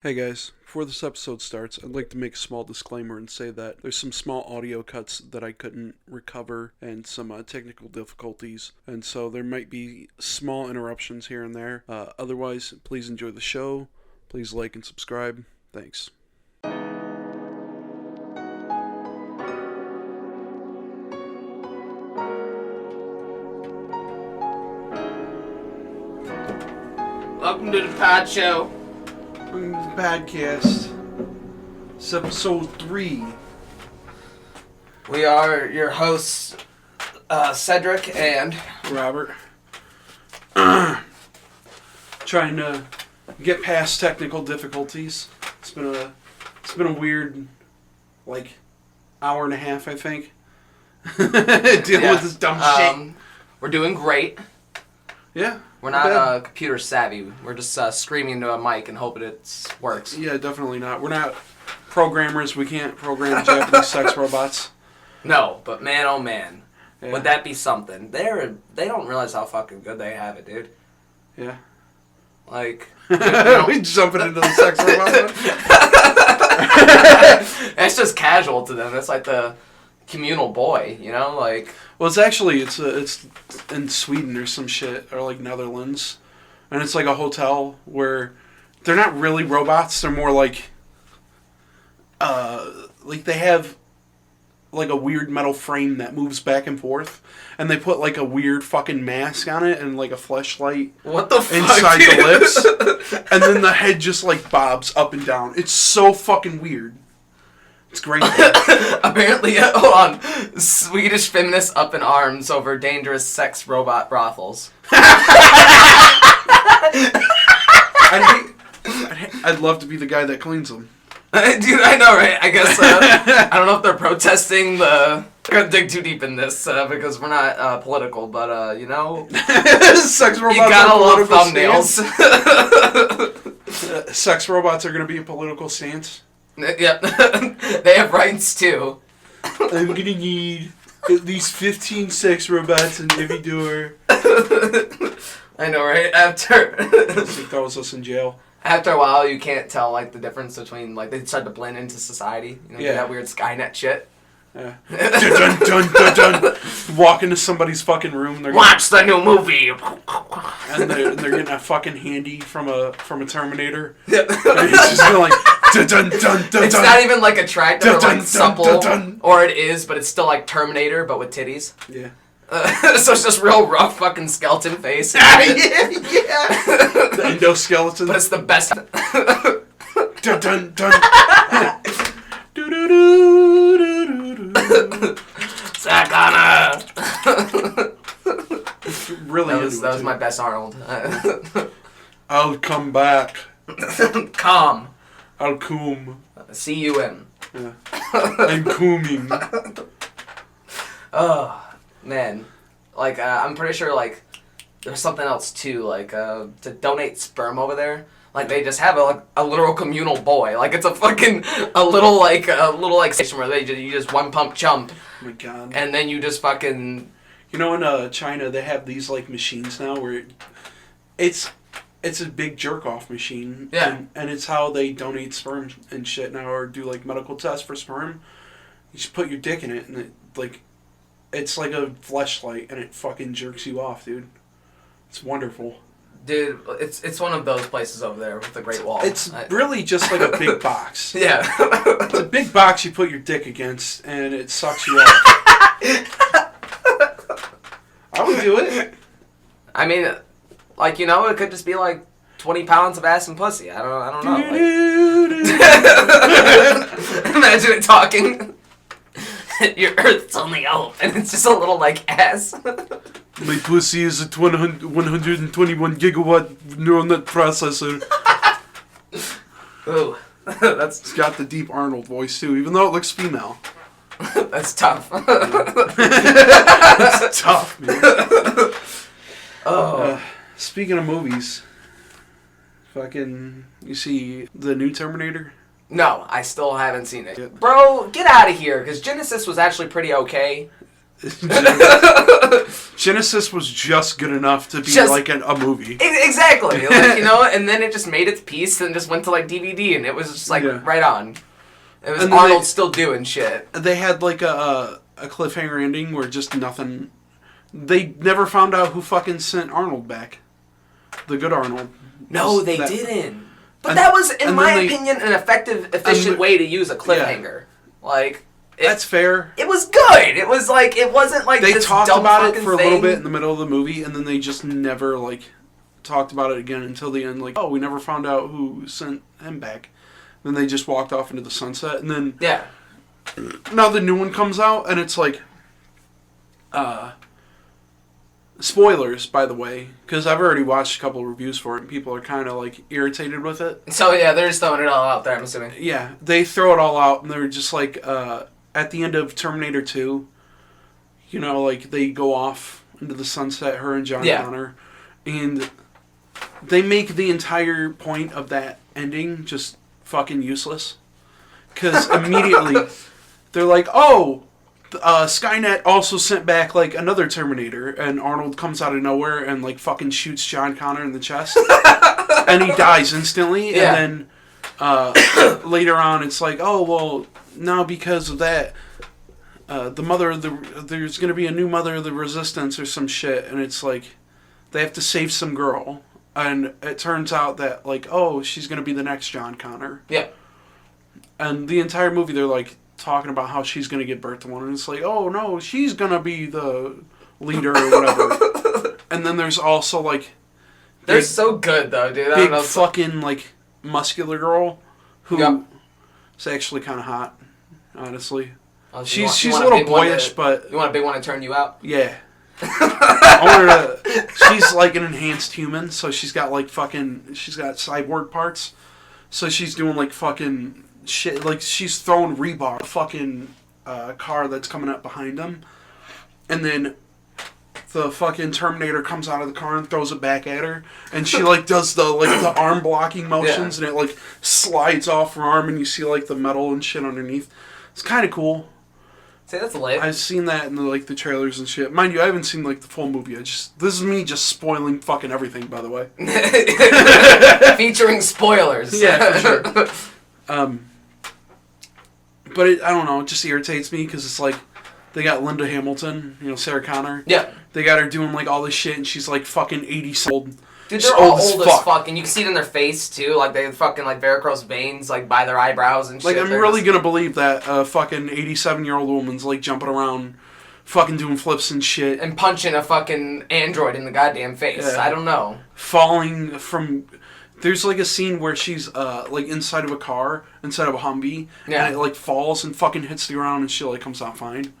Hey guys, before this episode starts, I'd like to make a small disclaimer and say that there's some small audio cuts that I couldn't recover and some technical difficulties, and so there might be small interruptions here and there. Otherwise, please enjoy the show. Please like and subscribe. Thanks. Welcome to the pod show. Welcome to the podcast. It's episode 3. We are your hosts, Cedric and Robert. Trying to get past technical difficulties. It's been a weird, hour and a half, I think. Dealing with this dumb shit. We're doing great. Yeah. We're not computer savvy. We're just screaming into a mic and hoping it works. Yeah, definitely not. We're not programmers. We can't program Japanese sex robots. No, but man, oh man, Yeah. would that be something? They don't realize how fucking good they have it, dude. Yeah. Like, we jumping into the sex robot. it's just casual to them. It's like the communal boy, you know, like. Well, it's in Sweden or some shit, or Netherlands, and it's like a hotel where they're not really robots. They're more like they have like a weird metal frame that moves back and forth, and they put like a weird fucking mask on it and like a fleshlight. What the fuck, inside dude? the lips, and then the head just bobs up and down. It's so fucking weird. It's great. Apparently, hold on. Swedish feminists up in arms over dangerous sex robot brothels. I'd love to be the guy that cleans them. Dude, I know, right? I guess, I don't know if they're protesting the... I'm gonna dig too deep in this, because we're not political, but, you know... Sex robots you gotta love thumbnails. Sex robots are gonna be a political stance. Yep. They have rights, too. I'm gonna need at least 15 sex robots in every door. I know, right? After... That throws us in jail. After a while, you can't tell, the difference between, they start to blend into society. You know, Yeah. that weird Skynet shit. Yeah. Dun, dun, dun, dun, dun. Walk into somebody's fucking room. Watch the new movie! And they're getting a fucking handy from a Terminator. Yeah. And it's just going dun, dun, dun, dun, It's dun. not even like a tractor Dun, or dun, supple, dun, dun, dun. or it is, but it's still like Terminator, but with titties. Yeah. So it's just real rough fucking skeleton face. Yeah. The endoskeleton. But it's the best. Dun, dun, dun. Do, do, do, do, do, do. Sakana! Really that was my best Arnold. I'll come back. Calm. I'll coom. C-U-M. Yeah. I'm cooming. Oh, man. I'm pretty sure, there's something else, too, to donate sperm over there. They just have a literal communal boy. It's a little station where you just one pump chump. Oh my god. And then you just fucking... You know, in China, they have these, machines now where it's a big jerk-off machine. Yeah. And it's how they donate sperm and shit now, or do, medical tests for sperm. You just put your dick in it, and it, it's like a fleshlight, and it fucking jerks you off, dude. It's wonderful. Dude, it's one of those places over there with the Great Wall. It's really just like a big box. Yeah. It's a big box you put your dick against, and it sucks you off. I would do it. I mean, it could just be 20 pounds of ass and pussy. I don't know. Imagine it talking. Your Earth's only out, and it's just a little ass. My pussy is a 121 gigawatt neural net processor. Ooh, It's got the deep Arnold voice too, even though it looks female. that's tough. It's tough, man. Oh. Speaking of movies, you see the new Terminator? No, I still haven't seen it. Bro, get out of here, because Genesis was actually pretty okay. Genesis was just good enough to be like a movie. Exactly. Like, you know, and then it just made its peace and just went to like DVD, and it was just like right on. It was Arnold still doing shit. They had like a cliffhanger ending where just nothing. They never found out who fucking sent Arnold back. The good Arnold. No, they didn't. But that was, in my opinion, an effective, efficient way to use a cliffhanger. Yeah. Like. That's fair. It was good. It was like, it wasn't like they this talked dumb about it for a little thing. bit in the middle of the movie, and then they just never like talked about it again until the end. Like, oh, we never found out who sent him back. Then they just walked off into the sunset, and then now the new one comes out, and it's like, spoilers, by the way, because I've already watched a couple of reviews for it, and people are kind of like irritated with it. So yeah, they're just throwing it all out there. I'm assuming. Yeah, they throw it all out, and they're just like. At the end of Terminator 2, you know, like, they go off into the sunset, her and John Connor, and they make the entire point of that ending just fucking useless. Because immediately, they're like, oh, Skynet also sent back, like, another Terminator, and Arnold comes out of nowhere and, like, fucking shoots John Connor in the chest, and he dies instantly, and then later on, it's like, oh, well... Now, because of that, there's going to be a new Mother of the Resistance or some shit, and it's like, they have to save some girl, and it turns out that, like, oh, she's going to be the next John Connor. Yeah. And the entire movie, they're, like, talking about how she's going to give birth to one, and it's like, oh, no, she's going to be the leader or whatever. And then there's also, like... They're so good, though, dude. Big fucking, like, muscular girl who is actually kind of hot. Honestly, she's a little boyish, but you want a big one to turn you out. Yeah, I want her to. She's like an enhanced human, so she's got like fucking. She's got cyborg parts, so she's doing like fucking shit. Like she's throwing rebar, fucking car that's coming up behind them, and then the fucking Terminator comes out of the car and throws it back at her, and she like does the arm blocking motions, and it like slides off her arm, and you see like the metal and shit underneath. It's kind of cool. See, that's lit. I've seen that in the trailers and shit. Mind you, I haven't seen like the full movie. This is me just spoiling fucking everything, by the way. Featuring spoilers. Yeah, for sure. But I don't know. It just irritates me because it's like they got Linda Hamilton, you know, Sarah Connor. Yeah. They got her doing like all this shit, and she's like fucking 80 years old. Dude, they're all old as fuck, and you can see it in their face too. Like they fucking like varicose veins like by their eyebrows and shit. Like I'm really gonna believe that a fucking 87-year-old woman's like jumping around, fucking doing flips and shit, and punching a fucking android in the goddamn face. Yeah. I don't know. Falling from. There's like a scene where she's like inside of a car instead of a Humvee, and it like falls and fucking hits the ground, and she like comes out fine.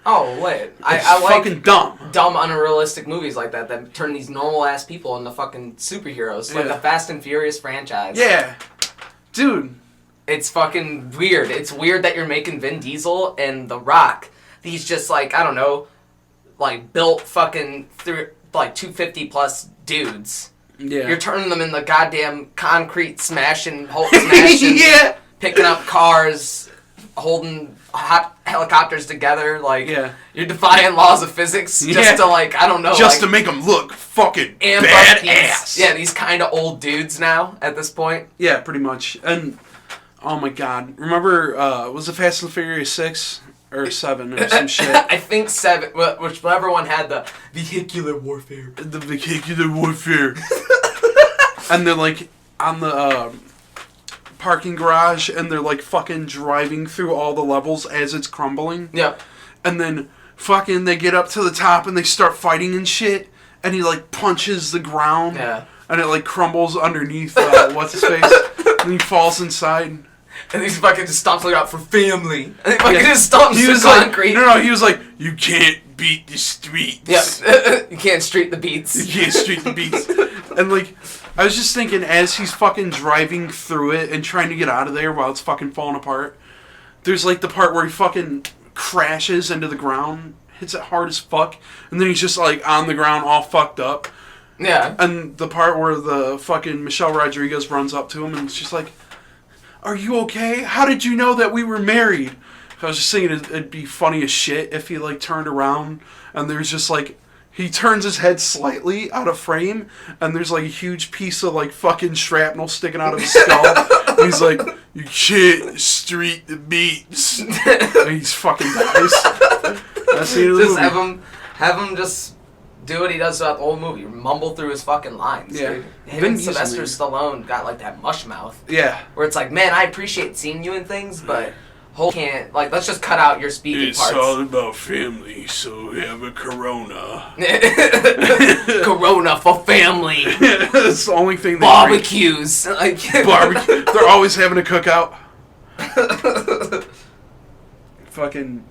Oh, lit. I fucking like dumb, unrealistic movies like that turn these normal-ass people into fucking superheroes. Like the Fast and Furious franchise. Yeah. Dude. It's fucking weird. It's weird that you're making Vin Diesel and The Rock, these just, like, I don't know, like, built fucking, like, 250-plus dudes. Yeah. You're turning them into goddamn concrete smashing, picking up cars, holding hot helicopters together, like, you're defying laws of physics just to, like, I don't know. Just to make them look fucking badass. These kind of old dudes now, at this point. Yeah, pretty much. And, oh my god. Remember, was it Fast and Furious 6? Or 7 or some shit? I think 7, whichever one had the vehicular warfare. The vehicular warfare. And they're, like, on the, parking garage, and they're like fucking driving through all the levels as it's crumbling. Yeah. And then fucking they get up to the top and they start fighting and shit, and he like punches the ground. Yeah. And it like crumbles underneath what's his face, and he falls inside. And he's fucking just stomps like out for family. And he fucking just stomps the concrete. No, he was like, you can't beat the streets. Yeah. You can't street the beats. You can't street the beats. And like, I was just thinking, as he's fucking driving through it and trying to get out of there while it's fucking falling apart, there's like the part where he fucking crashes into the ground, hits it hard as fuck, and then he's just like on the ground all fucked up. Yeah. And the part where the fucking Michelle Rodriguez runs up to him and she's like, are you okay? How did you know that we were married? I was just thinking it'd be funny as shit if he like turned around and there's just like he turns his head slightly out of frame and there's like a huge piece of like fucking shrapnel sticking out of his skull. And he's like, "You can't street the beats," and he's fucking dies. That's the end of the movie. Have him just do what he does throughout the whole movie. Mumble through his fucking lines. Yeah. Dude. Him and Sylvester Stallone got like that mush mouth. Yeah. Where it's like, man, I appreciate seeing you in things, but can't like let's just cut out your speaking parts. It's all about family, so have a Corona. Corona for family. That's the only thing they barbecues. Like barbecue. They're always having a cookout. Fucking.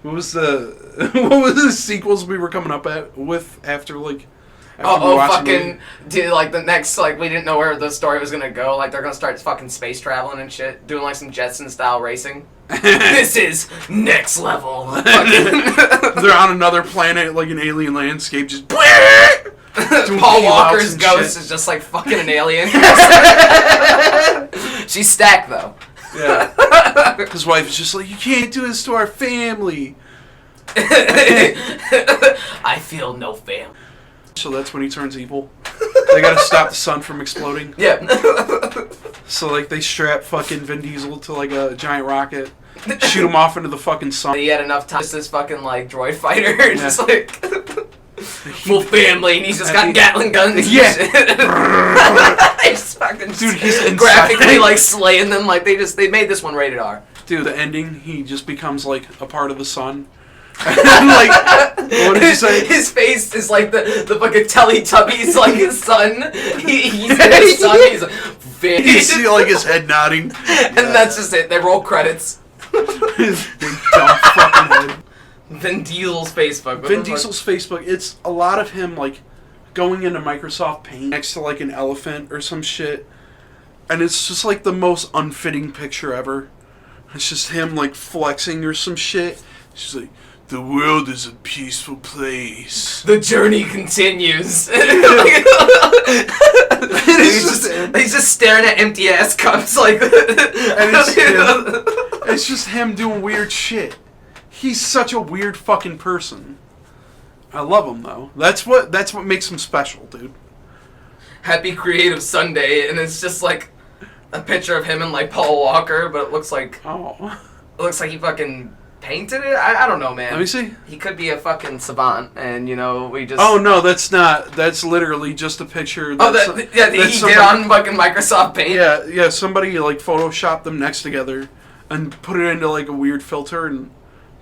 What was the sequels we were coming up with after like? Dude, like the next, like we didn't know where the story was gonna go. Like they're gonna start fucking space traveling and shit, doing like some Jetson style racing. This is next level. They're on another planet, like an alien landscape, just. Paul Walker's ghost is just like fucking an alien. She's stacked though. Yeah. His wife is just like, "You can't do this to our family." I feel no family. So that's when he turns evil. They gotta stop the sun from exploding. Yeah. So like they strap fucking Vin Diesel to like a giant rocket, shoot him off into the fucking sun. He had enough time. Just this fucking like droid fighter, just like full family, and he's just got Gatling guns. Yeah. He's fucking dude, he's graphically like slaying them. Like they made this one rated R. Dude, the ending, he just becomes like a part of the sun. Like, what did you say? His face is like the fucking Teletubbies, like his son. He's his son. He's like, you see like his head nodding, and that's just it. They roll credits. His big dumb fucking head. Vin Diesel's Facebook. Vin Diesel's Facebook. It's a lot of him like going into Microsoft Paint next to like an elephant or some shit, and it's just like the most unfitting picture ever. It's just him like flexing or some shit. It's just like, "The world is a peaceful place. The journey continues." He's just staring at empty ass cups like. And it's just him doing weird shit. He's such a weird fucking person. I love him though. That's what makes him special, dude. Happy Creative Sunday, and it's just like a picture of him and like Paul Walker, but it looks like he fucking painted it. I don't know, man. Let me see. He could be a fucking savant, and you know we just. Oh no, that's not. That's literally just a picture. He did on fucking Microsoft Paint. Yeah. Somebody like photoshopped them next together, and put it into like a weird filter and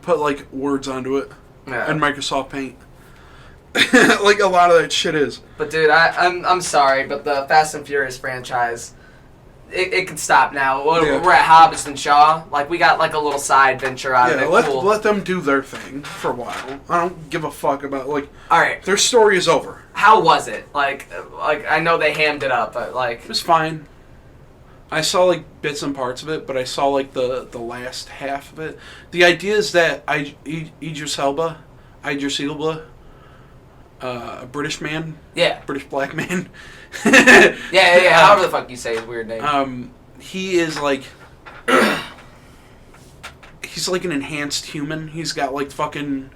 put like words onto it. Yeah. And Microsoft Paint. Like a lot of that shit is. But dude, I'm sorry, but the Fast and Furious franchise. It can stop now. We're at Hobbs and Shaw. Like, we got, like, a little side venture out of it. Let them do their thing for a while. I don't give a fuck about, like... Alright. Their story is over. How was it? Like, I know they hammed it up, but, like... It was fine. I saw, like, bits and parts of it, but I saw, like, the last half of it. The idea is that Idris Elba, a British man. Yeah. British black man. yeah. However the fuck you say his weird name. He is like... he's like an enhanced human. He's got like fucking...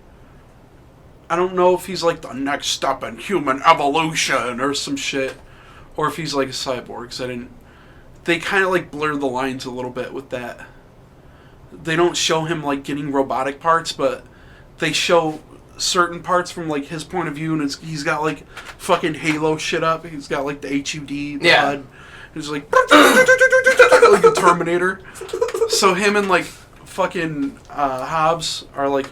I don't know if he's like the next step in human evolution or some shit. Or if he's like a cyborg. 'Cause they kind of like blur the lines a little bit with that. They don't show him like getting robotic parts, but they show certain parts from like his point of view, and he's got like fucking Halo shit up. He's got like the HUD. HUD. He's like like a Terminator. So him and like fucking Hobbs are like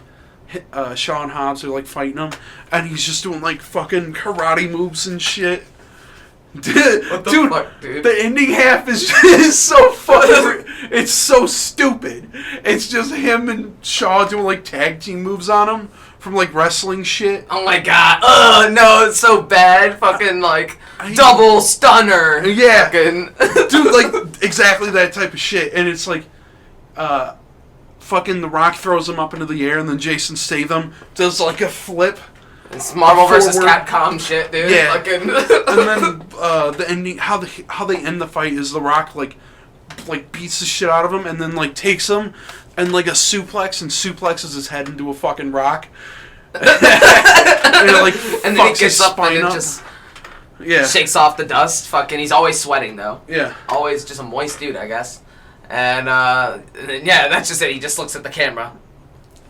Shaw and Hobbs are like fighting him, and he's just doing like fucking karate moves and shit. What the fuck, dude? The ending half is so fucking... It's so stupid. It's just him and Shaw doing like tag team moves on him from like wrestling shit. Oh my god. Oh no, it's so bad. Fucking like double stunner. Yeah. Fucking. Dude, like exactly that type of shit. And it's like fucking The Rock throws him up into the air, and then Jason Statham does like a flip. It's Marvel vs. Capcom shit, dude. Yeah. Fucking. And then the ending, how they end the fight is The Rock like like beats the shit out of him and then like takes him and like a suplex and suplexes his head into a fucking rock. And it, like, and then he gets up and up. just shakes off the dust. Fucking, he's always sweating though. Yeah. Always just a moist dude, I guess. And yeah, that's just it. He just looks at the camera.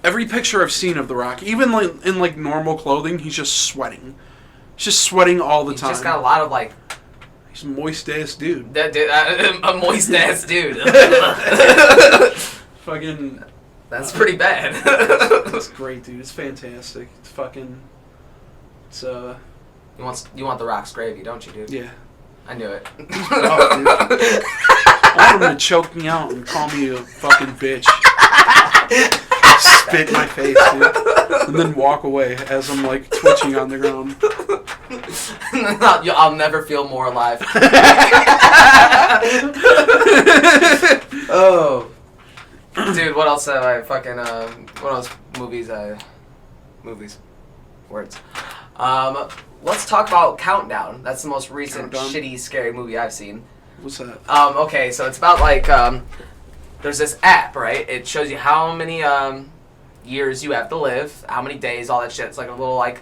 Every picture I've seen of The Rock, even like in like normal clothing, he's just sweating. He's just sweating all the time. He's just got a lot of like. He's a moist ass dude. A moist ass dude. Fucking. That's pretty bad. It's great, dude. It's fantastic. It's fucking. It's You want The Rock's gravy, don't you, dude? Yeah. I knew it. Oh, dude. I want him to choke me out and call me a fucking bitch. Spit in my face, dude. And then walk away as I'm like twitching on the ground. I'll never feel more alive. Oh. Dude, what else have I fucking, what else movies words. Let's talk about Countdown. That's the most recent shitty, scary movie I've seen. What's that? Okay, so it's about like, there's this app, right? It shows you how many, years you have to live, how many days, all that shit. It's like a little, like,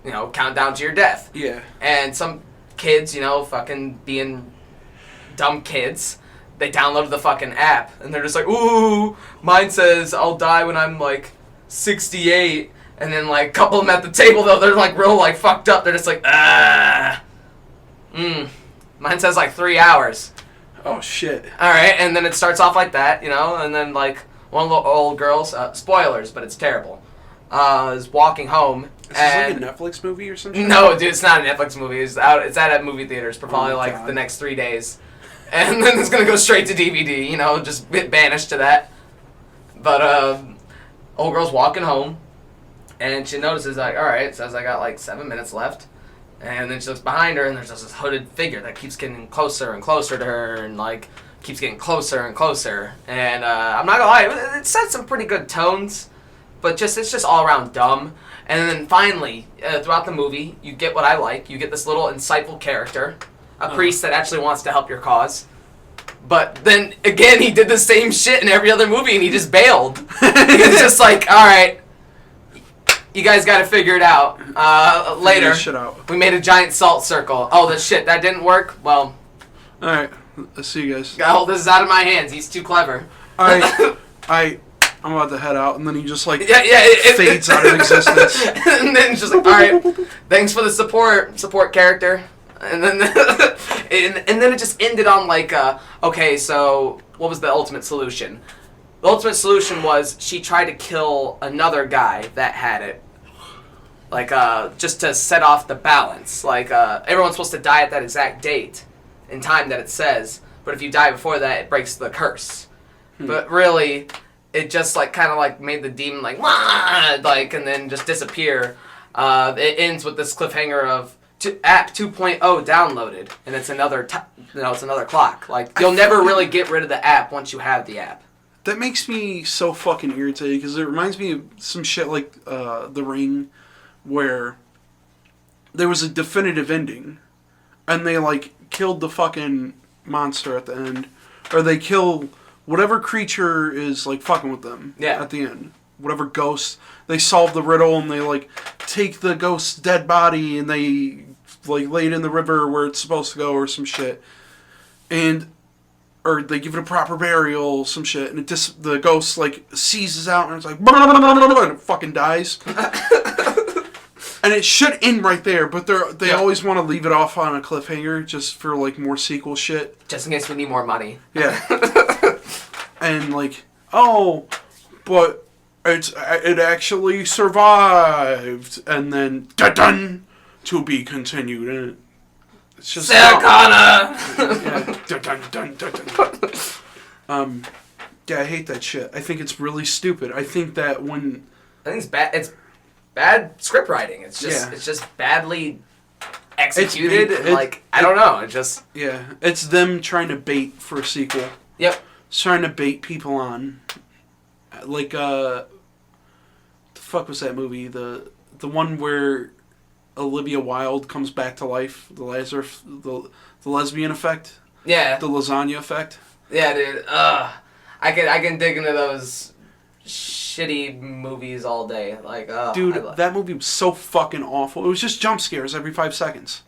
you know, countdown to your death. Yeah. And some kids, you know, fucking being dumb kids, they downloaded the fucking app, and they're just like, ooh, mine says I'll die when I'm, like, 68. And then, like, a couple of them at the table, though, they're, like, real, like, fucked up. They're just like, mine says, like, 3 hours. Oh, shit. All right, and then it starts off like that, you know, and then, like, one of the old girls, spoilers, but it's terrible, is walking home. Is this like a Netflix movie or something? No, dude, it's not a Netflix movie. It's out at movie theaters for probably, like, the next 3 days. And then it's going to go straight to DVD, you know, just get banished to that. But, old girl's walking home, and she notices, like, all right, it says I got, like, 7 minutes left. And then she looks behind her, and there's just this hooded figure that keeps getting closer and closer to her, and, like, keeps getting closer and closer. And I'm not gonna lie, it set some pretty good tones, but it's just all around dumb. And then finally, throughout the movie, you get what I like. You get this little insightful character, a priest that actually wants to help your cause. But then, again, he did the same shit in every other movie, and he just bailed. It's just like, all right, you guys got to figure it out. Later, we made a giant salt circle. Oh, the shit, that didn't work? Well... All right. Let's see you guys. Oh, this is out of my hands. He's too clever. I'm about to head out, and then he just like fades out of existence. And then it's just like, all right, thanks for the support character. And then and then it just ended on like, okay, so what was the ultimate solution? The ultimate solution was she tried to kill another guy that had it. Like, just to set off the balance. Like, everyone's supposed to die at that exact date in time that it says, but if you die before that, it breaks the curse. But really, it just like kind of like made the demon like and then just disappear. It ends with this cliffhanger of app 2.0 downloaded, and it's another it's another clock. Like, you'll never really get rid of the app once you have the app. That makes me so fucking irritated because it reminds me of some shit like The Ring, where there was a definitive ending, and they like killed the fucking monster at the end, or they kill whatever creature is like fucking with them at the end, whatever ghost. They solve the riddle, and they like take the ghost's dead body and they like lay it in the river where it's supposed to go or some shit, or they give it a proper burial, some shit, and the ghost like seizes out and it's like and it fucking dies. And it should end right there, but they always want to leave it off on a cliffhanger just for like more sequel shit. Just in case we need more money. Yeah. And like, oh, but it actually survived, and then dun to be continued, and it's just Sarah Connor. Yeah, I hate that shit. I think it's really stupid. I think it's bad. It's bad script writing. It's just badly executed. I don't know. It just it's them trying to bait for a sequel. Yep. It's trying to bait people on. Like the fuck was that movie? The one where Olivia Wilde comes back to life. The lesbian effect. Yeah. The lasagna effect. Yeah, dude. I can dig into those shitty movies all day. Like, Dude, that movie was so fucking awful. It was just jump scares every 5 seconds.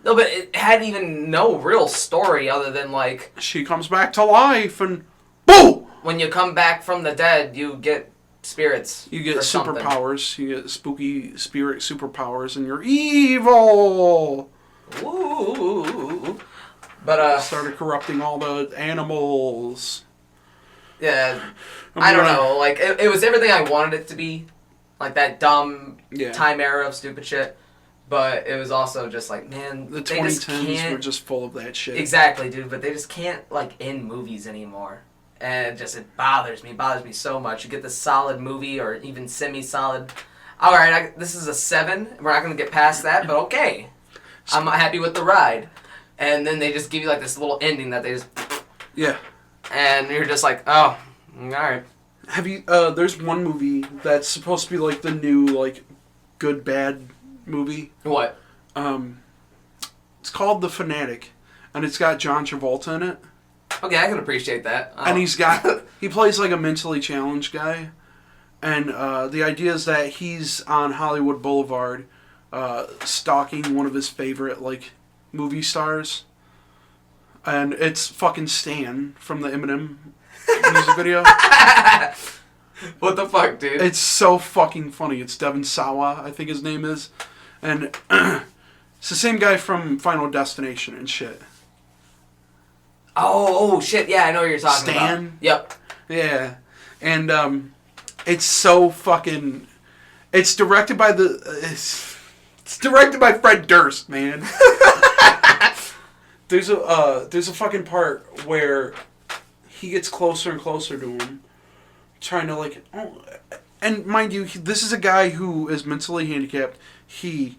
No, but it had even no real story other than, like... She comes back to life and... Boom! When you come back from the dead, you get spirits. You get something. superpowers. You get spooky spirit superpowers and you're evil! Ooh. But, started corrupting all the animals. Yeah. I don't know. Like, it was everything I wanted it to be. Like, that dumb time era of stupid shit. But it was also just like, man, the they just 2010s were just full of that shit. Exactly, dude. But they just can't, like, end movies anymore. And it bothers me. It bothers me so much. You get this solid movie or even semi-solid. All right, this is a 7. We're not going to get past that, but okay. I'm happy with the ride. And then they just give you, like, this little ending that they just... Yeah. And you're just like, oh, all right. Have you... there's one movie that's supposed to be, like, the new, like, good, bad movie. What? It's called The Fanatic. And it's got John Travolta in it. Okay, I can appreciate that. And he plays like a mentally challenged guy. And the idea is that he's on Hollywood Boulevard stalking one of his favorite, like, movie stars. And it's fucking Stan from the Eminem music video. What the fuck, dude? It's so fucking funny. It's Devin Sawa, I think his name is. And it's the same guy from Final Destination and shit. Oh, shit, yeah, I know what you're talking about. Stan? Yep. Yeah. And it's so fucking... It's directed by It's directed by Fred Durst, man. There's a fucking part where he gets closer and closer to him, trying to, like... Oh, and mind you, this is a guy who is mentally handicapped. He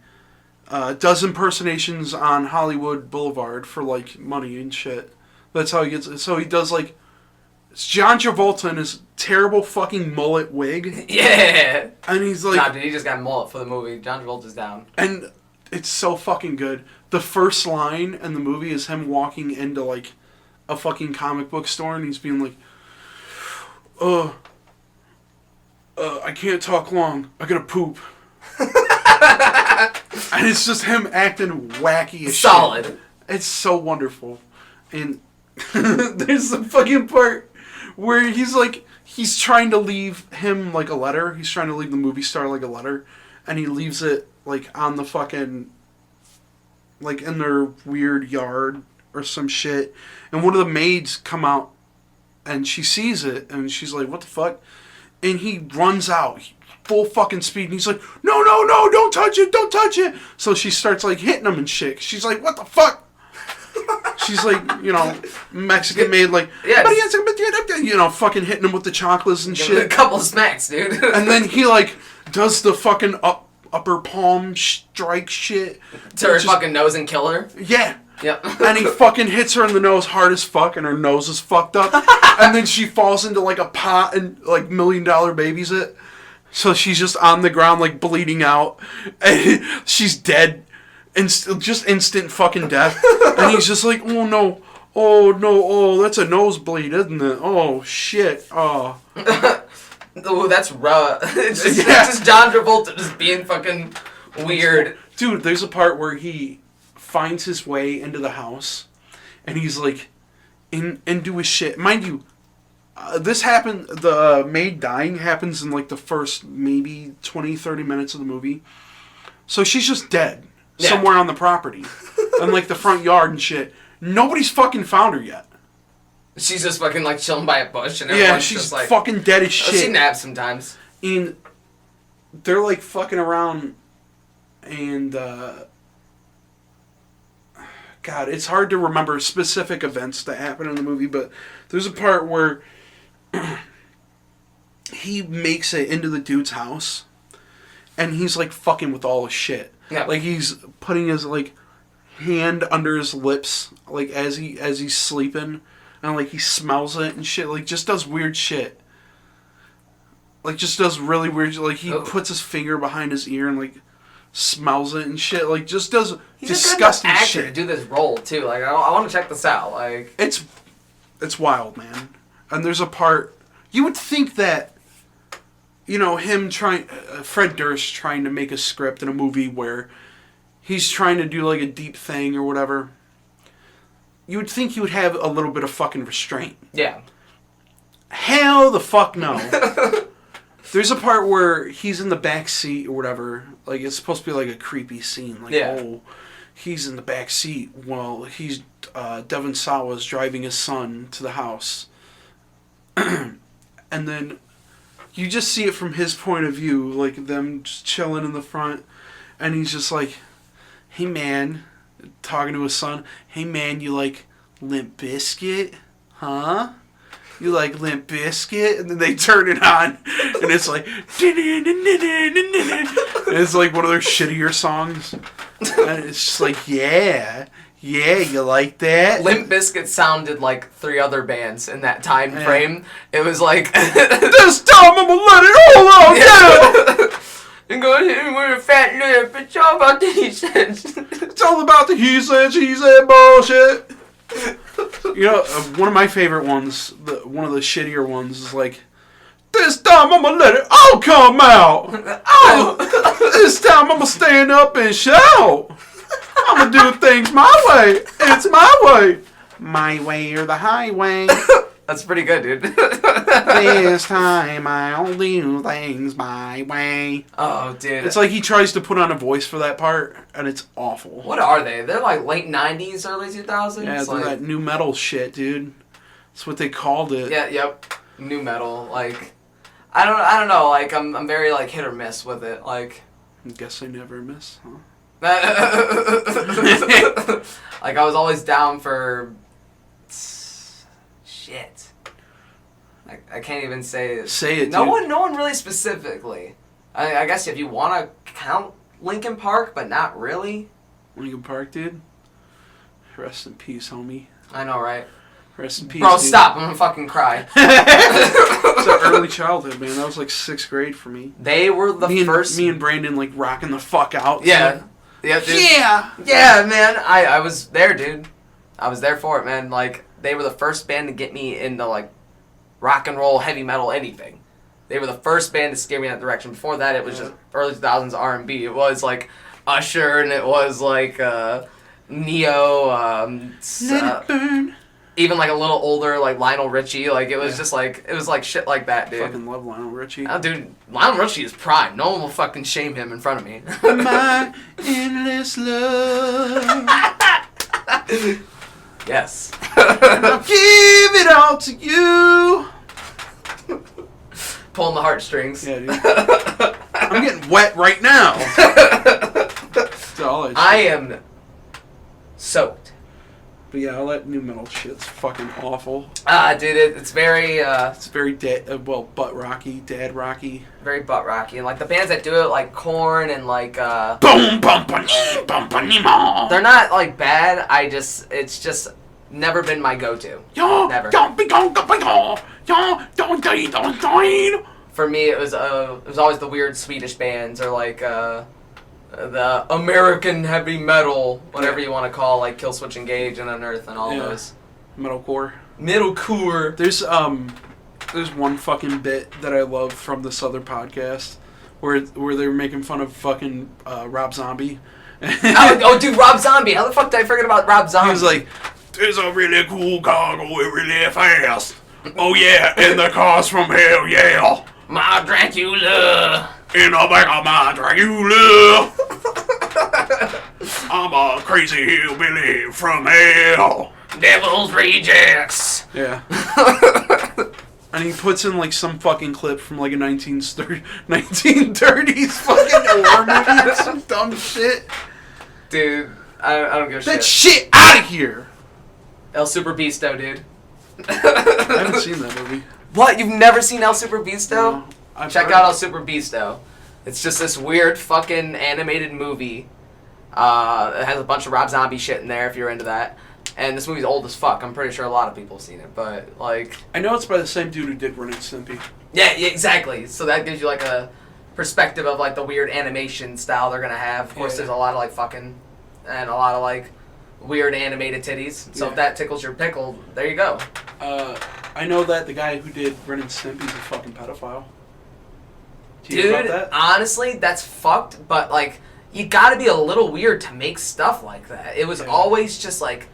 does impersonations on Hollywood Boulevard for, like, money and shit. That's how he gets... So he does, like... It's John Travolta in his terrible fucking mullet wig. Yeah! And he's like... Nah, dude, he just got mullet for the movie. John Travolta's down. And it's so fucking good. The first line in the movie is him walking into, like, a fucking comic book store, and he's being like... I can't talk long. I gotta poop. And it's just him acting wacky as Solid. shit. It's so wonderful. And there's a fucking part where he's trying to leave him, like, a letter. He's trying to leave the movie star, like, a letter. And he leaves it, like, on the fucking... like, in their weird yard or some shit. And one of the maids come out, and she sees it, and she's like, what the fuck? And he runs out, full fucking speed, and he's like, no, don't touch it. So she starts, like, hitting him and shit. She's like, what the fuck? She's like, you know, Mexican maid, like, yeah, you know, fucking hitting him with the chocolates and shit. A couple of smacks, dude. And then he, like, does the fucking upper palm strike shit. To her fucking nose and kill her? Yeah. Yep. And he fucking hits her in the nose hard as fuck, and her nose is fucked up. And then she falls into, like, a pot and, like, $1 Million Babies it. So she's just on the ground, like, bleeding out. And she's dead. Just instant fucking death. And he's just like, oh no, that's a nosebleed, isn't it? Oh, shit, oh. Oh, that's rough. It's just John Travolta just being fucking weird. Dude, there's a part where he finds his way into the house, and he's like, into his shit. Mind you, this happened, the maid dying happens in, like, the first maybe 20, 30 minutes of the movie. So she's just dead. Yeah. Somewhere on the property. In, like, the front yard and shit. Nobody's fucking found her yet. She's just fucking, like, chilling by a bush and everyone's she's just like... fucking dead as shit. She naps sometimes. And they're, like, fucking around and, God, it's hard to remember specific events that happen in the movie, but there's a part where he makes it into the dude's house, and he's, like, fucking with all his shit. Yeah. Like, he's putting his, like, hand under his lips, like, as he's sleeping, and, like, he smells it and shit. Like, just does weird shit. Like, just does really weird shit. Like, he puts his finger behind his ear and, like, smells it and shit. Like, just does disgusting shit. He's a good actor to do this role, too. Like, I want to check this out. Like, it's It's wild, man. And there's a part... You would think that, you know, him trying... Fred Durst trying to make a script in a movie where he's trying to do, like, a deep thing or whatever. You would think he would have a little bit of fucking restraint. Yeah. Hell the fuck no. There's a part where he's in the back seat or whatever. Like, it's supposed to be like a creepy scene. Like, oh, he's in the back seat while he's... Devon Sawa's driving his son to the house. And then you just see it from his point of view. Like, them just chilling in the front. And he's just like, hey, man... Talking to his son, hey man, you like Limp Bizkit? Huh? You like Limp Bizkit? And then they turn it on, and it's like, and it's like one of their shittier songs. And it's just like, yeah, you like that? Limp Bizkit sounded like 3 other bands in that time frame. It was like, this time I'm gonna let it all out, yeah! And go ahead with a fat lip. It's all about the he said. It's all about the he said, she said bullshit. You know, one of my favorite ones, one of the shittier ones, is like, this time I'm gonna let it all come out. Oh, this time I'm gonna stand up and shout. I'm gonna do things my way. It's my way. My way or the highway. That's pretty good, dude. This time I'll do things my way. Oh, dude. It's like he tries to put on a voice for that part, and it's awful. What are they? They're like late 90s, early 2000s? Yeah, they're that new metal shit, dude. That's what they called it. Yeah, yep. New metal. Like, I don't know. Like, I'm very, like, hit or miss with it. Like... I guess I never miss, huh? Like, I was always down for... Shit. I can't even say it. Say it, No dude. one really specifically. I guess if you want to count Linkin Park, but not really. Linkin Park, dude? Rest in peace, homie. I know, right? Rest in peace, Bro, dude. stop. I'm gonna fucking cry. It's an early childhood, man. That was like 6th grade for me. They were the first... Me and Brandon, like, rocking the fuck out. Yeah. So. Yeah, dude. Yeah! Yeah, man. I was there, dude. I was there for it, man. Like, they were the first band to get me into, like, rock and roll, heavy metal, anything. They were the first band to steer me in that direction. Before that, it was just early 2000s R&B. It was, like, Usher, and it was, like, Neo, Let it burn. Even, like, a little older, like, Lionel Richie. Like, it was just, like, it was, like, shit like that, dude. Fucking love Lionel Richie. Oh, dude, Lionel Richie is prime. No one will fucking shame him in front of me. My endless love. Yes. I'll give it all to you. Pulling the heartstrings. Yeah, dude. I'm getting wet right now. I am soaked. But yeah, all that new metal shit's fucking awful. Dude, it's very... It's very butt rocky, dad rocky. Very butt rocky. And, like, the bands that do it, like Korn and, like, Boom, bum, ba-nee, bum, ba-nee, ma. They're not, like, bad. It's just never been my go-to. Never. For me, it was always the weird Swedish bands or, like, the American heavy metal, whatever you want to call, like Killswitch Engage and Unearth and all those. Metalcore. Metalcore. There's one fucking bit that I love from this other podcast where they were making fun of fucking Rob Zombie. Dude, Rob Zombie. How the fuck did I forget about Rob Zombie? He was like, there's a really cool car going really fast. Oh yeah, and the car's from hell, yeah. My Dracula. In the back of my Dracula. I'm a crazy hillbilly from hell. Devil's Rejects. Yeah. And he puts in like some fucking clip from like a 1930s fucking horror movie or some dumb shit. Dude, I don't give a shit. That shit out of here. El Super Beasto, dude. I haven't seen that movie. What? You've never seen El Super Beasto? No, Check out El Super Beasto. It's just this weird fucking animated movie. It has a bunch of Rob Zombie shit in there if you're into that. And this movie's old as fuck. I'm pretty sure a lot of people have seen it, but like... I know it's by the same dude who did Ren and Stimpy. Yeah, exactly. So that gives you like a perspective of like the weird animation style they're gonna have. Of course, there's a lot of like fucking... And a lot of like weird animated titties. So Yeah. if that tickles your pickle, there you go. I know that the guy who did Ren and Stimpy's a fucking pedophile. Do you know Dude, about that? honestly, that's fucked, but, like, you gotta be a little weird to make stuff like that. It was always just, like,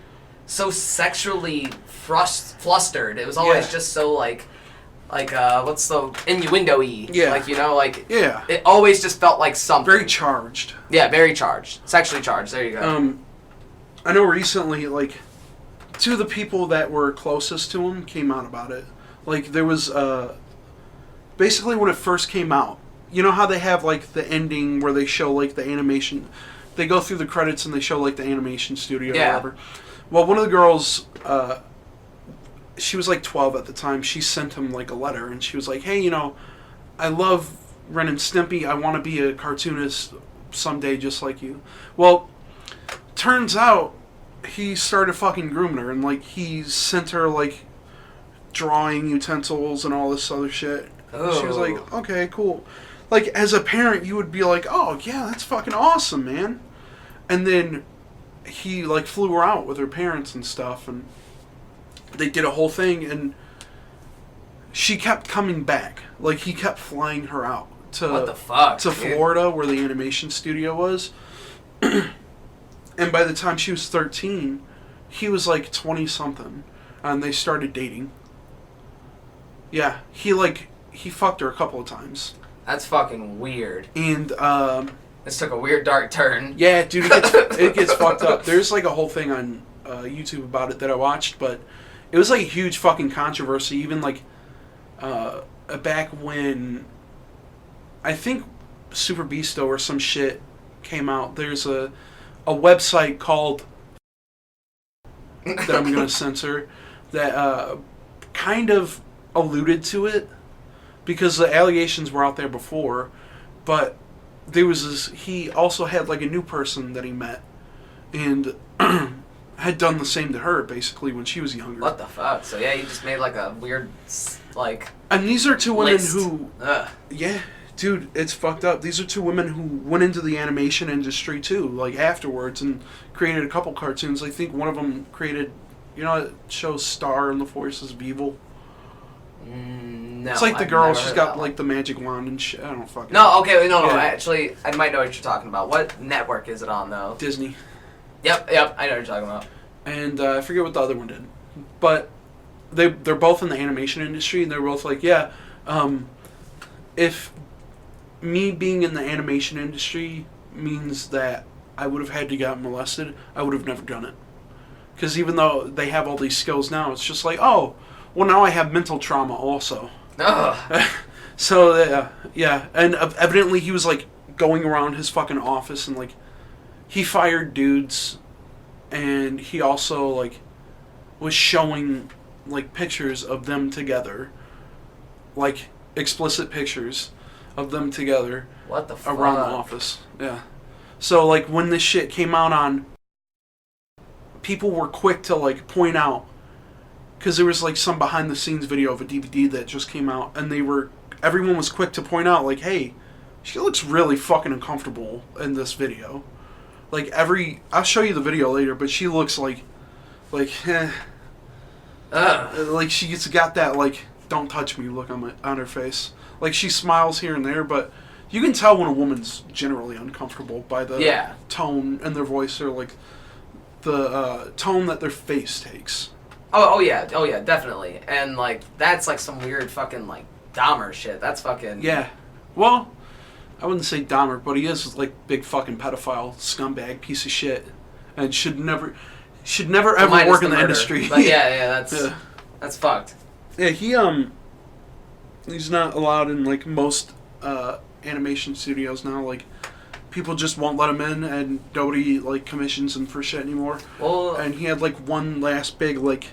so sexually flustered. It was always just so, like, what's the innuendo-y? Yeah. Like, you know, like, Yeah. it always just felt like something. Very charged. Yeah, very charged. Sexually charged, there you go. I know recently, like, two of the people that were closest to him came out about it. Like, there was, basically when it first came out, you know how they have, like, the ending where they show, like, the animation, they go through the credits and they show, like, the animation studio or whatever. Well, one of the girls, she was, like, 12 at the time, she sent him, like, a letter, and she was like, hey, you know, I love Ren and Stimpy, I want to be a cartoonist someday just like you. Well, turns out he started fucking grooming her, and, like, he sent her, like, drawing utensils and all this other shit. Oh. She was like, okay, cool. Like, as a parent, you would be like, oh, yeah, that's fucking awesome, man. And then he, like, flew her out with her parents and stuff, and they did a whole thing, and she kept coming back. Like, he kept flying her out to, what the fuck, to dude? Florida, where the animation studio was. And by the time she was 13, he was, like, 20-something, and they started dating. Yeah, he fucked her a couple of times. That's fucking weird. And, This took a weird dark turn. yeah, dude, it gets fucked up. There's, like, a whole thing on YouTube about it that I watched, but it was, like, a huge fucking controversy, even, like, back when, I think Super Beasto or some shit came out. There's a website called, that I'm going to censor, that kind of alluded to it, because the allegations were out there before, but there was this, he also had, like, a new person that he met, and had done the same to her, basically, when she was younger. What the fuck? So yeah, you just made, like, a weird, like, And these are two women list. who, yeah, dude, it's fucked up. These are two women who went into the animation industry, too, like, afterwards, and created a couple cartoons. I think one of them created, you know, it shows Star and the Forces of Evil. No, It's like the I've girl, never she's heard got, that like, one. the magic wand and shit. I don't fucking No, okay, no, Yeah. actually, I might know what you're talking about. What network is it on, though? Disney. Yep, I know what you're talking about. And I forget what the other one did. But they're both in the animation industry, and they're both like, yeah, if me being in the animation industry means that I would have had to get molested, I would have never done it. Because even though they have all these skills now, it's just like, oh, well, now I have mental trauma also. Ugh. So, yeah. And evidently he was, like, going around his fucking office and, like, he fired dudes, and he also, like, was showing, like, pictures of them together. Like, explicit pictures of them together. What the fuck? Around the office. Yeah. So, like, when this shit came out on, people were quick to, like, point out, because there was, like, some behind-the-scenes video of a DVD that just came out, and everyone was quick to point out, like, hey, she looks really fucking uncomfortable in this video. Like, I'll show you the video later, but she looks like, like she's got that, like, don't touch me look on her face. Like, she smiles here and there, but you can tell when a woman's generally uncomfortable by the tone in their voice, or, like, the tone that their face takes. Oh yeah, definitely. And, like, that's, like, some weird fucking, like, Dahmer shit. That's fucking... Yeah. Well, I wouldn't say Dahmer, but he is, like, big fucking pedophile, scumbag, piece of shit, and should never ever work in the industry. But yeah, that's fucked. Yeah, he's not allowed in, like, most animation studios now. Like, people just won't let him in, and nobody, like, commissions him for shit anymore. Well, and he had, like, one last big, like,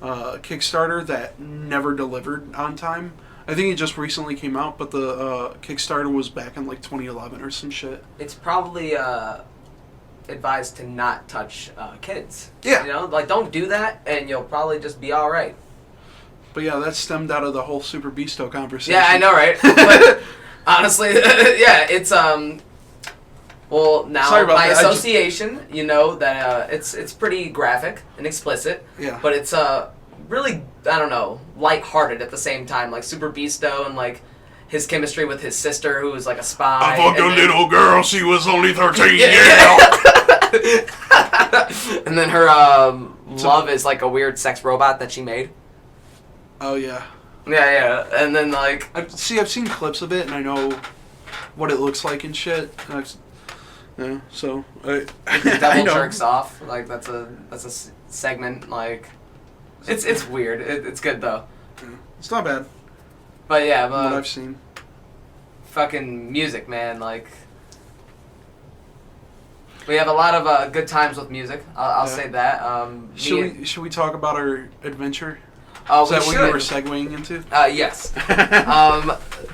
Kickstarter that never delivered on time. I think it just recently came out, but the Kickstarter was back in, like, 2011 or some shit. it's probably advised to not touch kids. Yeah. You know, like, don't do that, and you'll probably just be all right. But yeah, that stemmed out of the whole Super Beasto conversation. Yeah, I know, right? But honestly, yeah, it's Well, now Sorry about my that. association, you know that it's pretty graphic and explicit. Yeah. But it's really, I don't know, lighthearted at the same time, like super beasto and like his chemistry with his sister who was like a spy. I fucked a little girl. She was only 13. Yeah. And then her love is like a weird sex robot that she made. Oh yeah. Yeah. And then like I've seen clips of it and I know what it looks like and shit. Yeah. So the I devil know. jerks off. Like that's a segment. Like it's weird. It's good though. It's not bad. But yeah, From what I've seen. Fucking music, man. Like we have a lot of good times with music. I'll say that. Should we talk about our adventure? Is that what you were segueing into? Yes.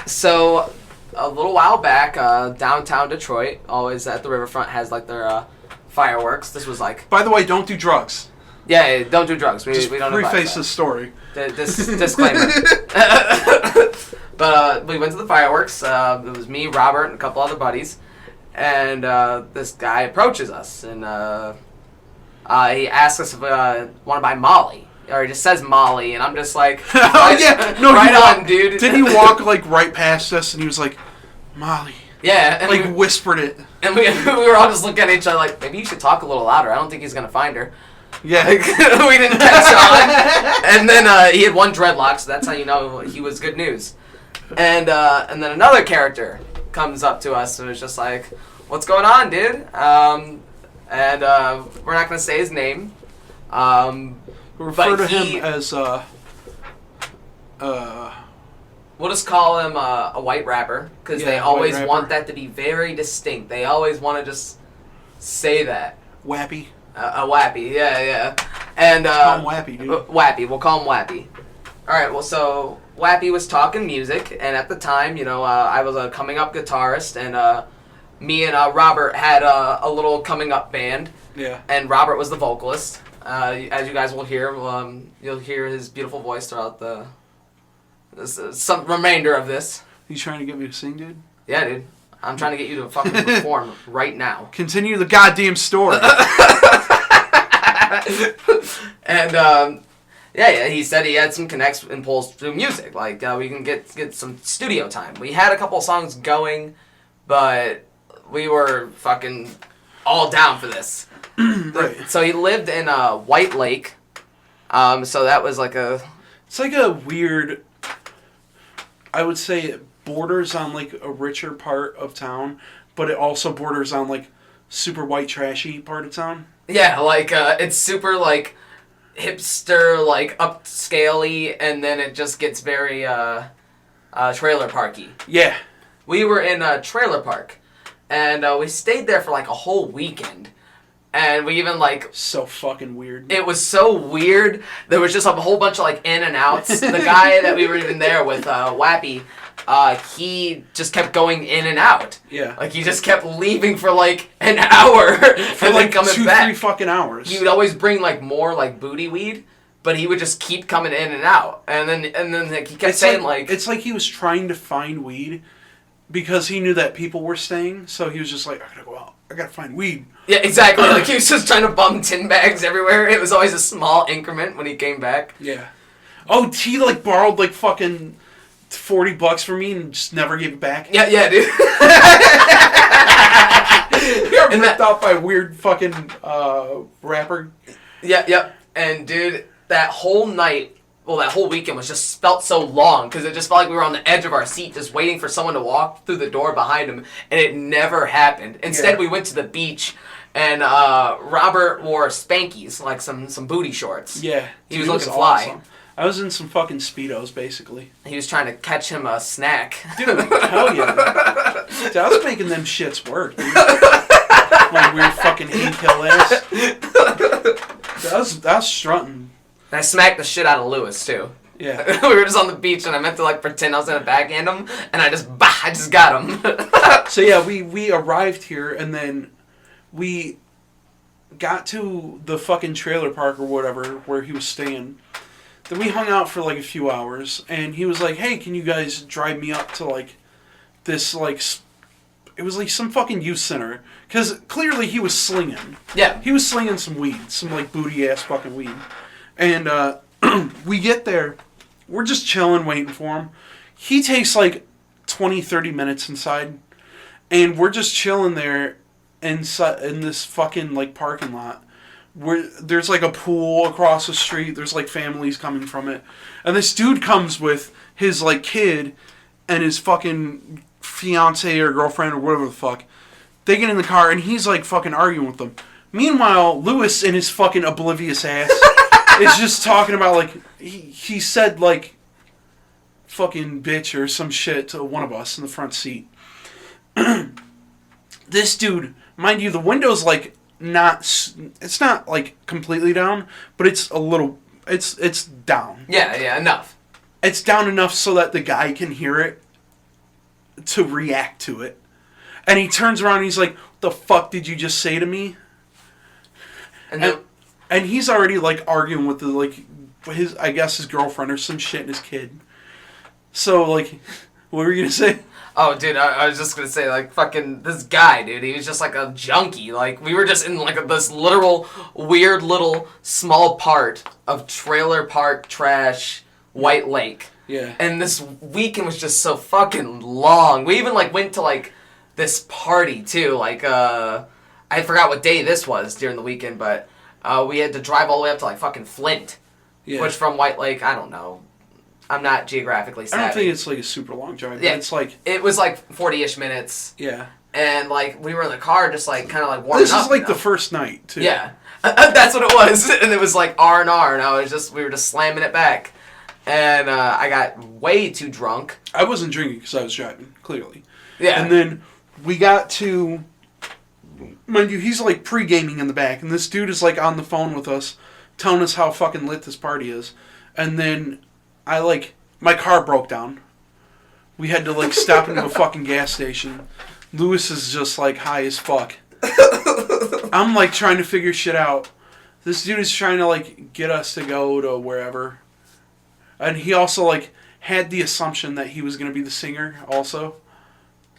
So a little while back, downtown Detroit, always at the riverfront, has like their fireworks. This was like. By the way, don't do drugs. Yeah, don't do drugs. We don't preface the story. Disclaimer. But we went to the fireworks. It was me, Robert, and a couple other buddies. And this guy approaches us, and he asks us if we want to buy Molly. Or he just says Molly, and I'm just like, oh yeah, no, right on, dude. Did he walk like right past us, and he was like, Molly? Yeah, and like whispered it. And we were all just looking at each other like, maybe you should talk a little louder. I don't think he's gonna find her. Yeah, like, we didn't catch on. And then he had one dreadlock, so that's how you know he was good news. And then another character comes up to us and was just like, "What's going on, dude?" And we're not gonna say his name. We refer to him as we'll just call him a white rapper because they always want that to be very distinct. They always want to just say that. Wappy. A Wappy, yeah. And call him Wappy, dude. Wappy, we'll call him Wappy. All right, well, so Wappy was talking music, and at the time, you know, I was a coming up guitarist, and me and Robert had a little coming up band. Yeah. And Robert was the vocalist. As you guys will hear, you'll hear his beautiful voice throughout some remainder of this. You trying to get me to sing, dude? Yeah, dude. I'm trying to get you to fucking perform right now. Continue the goddamn story. And yeah, he said he had some connects and pulls through music. Like we can get some studio time. We had a couple of songs going, but we were fucking all down for this. Right. So he lived in White Lake. So that was like It's like a weird. I would say it borders on like a richer part of town, but it also borders on like super white trashy part of town. Yeah, like it's super like hipster, like upscaley, and then it just gets very trailer parky. Yeah. We were in a trailer park, and we stayed there for like a whole weekend. And we even like... So fucking weird. It was so weird. There was just a whole bunch of like in and outs. The guy that we were even there with, Wappy, he just kept going in and out. Yeah. Like he just kept leaving for like an hour. For and like then coming 2-3 back. fucking hours. He would always bring like more like booty weed, but he would just keep coming in and out. And then like, he kept saying like... It's like he was trying to find weed because he knew that people were staying. So he was just like, I gotta go out. I gotta find weed. Yeah, exactly. Like he was just trying to bum tin bags everywhere. It was always a small increment when he came back. Yeah. Oh, he like borrowed like fucking $40 from me and just never gave it back. Yeah, dude. You got ripped out by a weird fucking rapper. Yep. And dude, that whole night, well, that whole weekend was just felt so long because it just felt like we were on the edge of our seat just waiting for someone to walk through the door behind him, and it never happened. Instead, we went to the beach, and Robert wore Spankies, like some booty shorts. Yeah. He was looking fly. Awesome. I was in some fucking Speedos, basically. He was trying to catch him a snack. Dude, hell yeah. Dude, I was making them shits work, dude. My weird fucking Hank Hill ass. That was strutting. And I smacked the shit out of Lewis, too. Yeah. We were just on the beach, and I meant to, like, pretend I was going to backhand him, and I just got him. So, yeah, we arrived here, and then we got to the fucking trailer park or whatever, where he was staying. Then we hung out for, like, a few hours, and he was like, hey, can you guys drive me up to, like, this, like, It was like some fucking youth center. Because clearly he was slinging. Yeah. He was slinging some weed. Some, like, booty-ass fucking weed. And we get there. We're just chilling, waiting for him. He takes, like, 20, 30 minutes inside. And we're just chilling there in this fucking, like, parking lot. Where there's, like, a pool across the street. There's, like, families coming from it. And this dude comes with his, like, kid and his fucking fiance or girlfriend or whatever the fuck. They get in the car and he's like fucking arguing with them. Meanwhile, Lewis and his fucking oblivious ass is just talking about like he said like fucking bitch or some shit to one of us in the front seat. This dude, mind you, the window's like it's not like completely down, but it's a little it's down. Yeah, enough. It's down enough so that the guy can hear it to react to it. And he turns around and he's like, "What the fuck did you just say to me?" And he's already like arguing with I guess his girlfriend or some shit and his kid. So like, what were you gonna say? Oh, dude, I was just gonna say, like, fucking, this guy, dude, he was just like a junkie. Like, we were just in, like, this literal, weird little small part of trailer park trash White Lake. Yeah. And this weekend was just so fucking long. We even, like, went to, like, this party, too. Like, I forgot what day this was during the weekend, but we had to drive all the way up to, like, fucking Flint. Yeah. Which from White Lake, I don't know. I'm not geographically savvy. I don't think it's like a super long drive. Yeah, but it's like it was like 40-ish minutes. Yeah. And like we were in the car, just like kind of like warming up. This is like the first night too. Yeah, that's what it was, and it was like R&R, and we were just slamming it back, and I got way too drunk. I wasn't drinking because I was driving, clearly. Yeah. And then we got to, mind you, he's like pre-gaming in the back, and this dude is like on the phone with us, telling us how fucking lit this party is, and then. My car broke down. We had to, like, stop into a fucking gas station. Lewis is just, like, high as fuck. I'm, like, trying to figure shit out. This dude is trying to, like, get us to go to wherever. And he also, like, had the assumption that he was going to be the singer, also.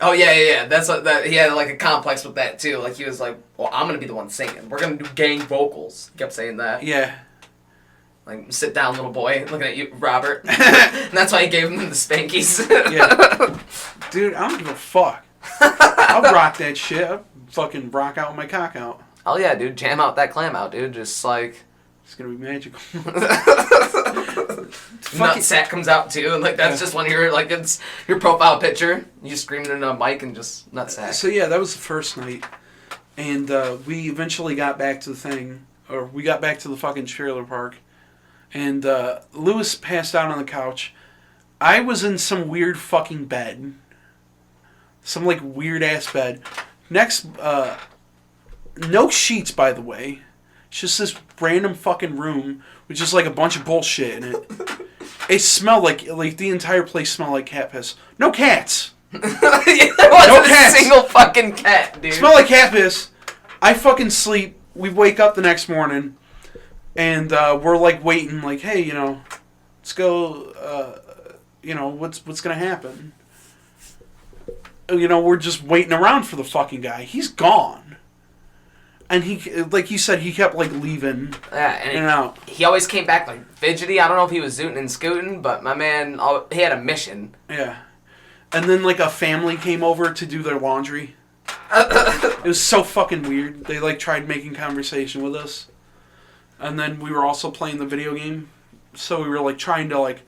Oh, yeah. That's what he had, like, a complex with that, too. Like, he was like, well, I'm going to be the one singing. We're going to do gang vocals. He kept saying that. Yeah. Like, sit down, little boy, looking at you, Robert. And that's why he gave him the spankies. Yeah. Dude, I don't give a fuck. I'll rock that shit. I'll fucking rock out with my cock out. Oh, yeah, dude. Jam out that clam out, dude. Just, like... It's gonna be magical. Nutsack comes out, too. And, like, that's just one of your, like, it's your profile picture. You screaming into a mic and just nutsack. So, yeah, that was the first night. And we eventually got back to the thing. Or we got back to the fucking trailer park. And Lewis passed out on the couch. I was in some weird fucking bed. Some, like, weird-ass bed. Next, no sheets, by the way. It's just this random fucking room with just, like, a bunch of bullshit in it. It smelled like the entire place smelled like cat piss. No cats! There wasn't a single fucking cat, dude. Smelled like cat piss. I fucking sleep. We wake up the next morning. And we're, like, waiting, like, hey, you know, let's go, you know, what's going to happen? You know, we're just waiting around for the fucking guy. He's gone. And he, like you said, he kept, like, leaving in and out. He always came back, like, fidgety. I don't know if he was zooting and scooting, but my man, he had a mission. Yeah. And then, like, a family came over to do their laundry. It was so fucking weird. They, like, tried making conversation with us. And then we were also playing the video game. So we were, like, trying to, like,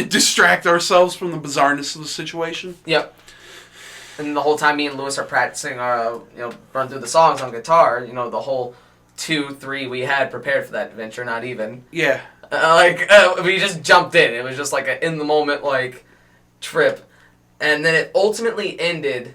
distract ourselves from the bizarreness of the situation. Yep. And the whole time me and Lewis are practicing our, run through the songs on guitar, the whole 2, 3 we had prepared for that adventure, not even. Yeah. We just jumped in. It was just, like, an in-the-moment, like, trip. And then it ultimately ended,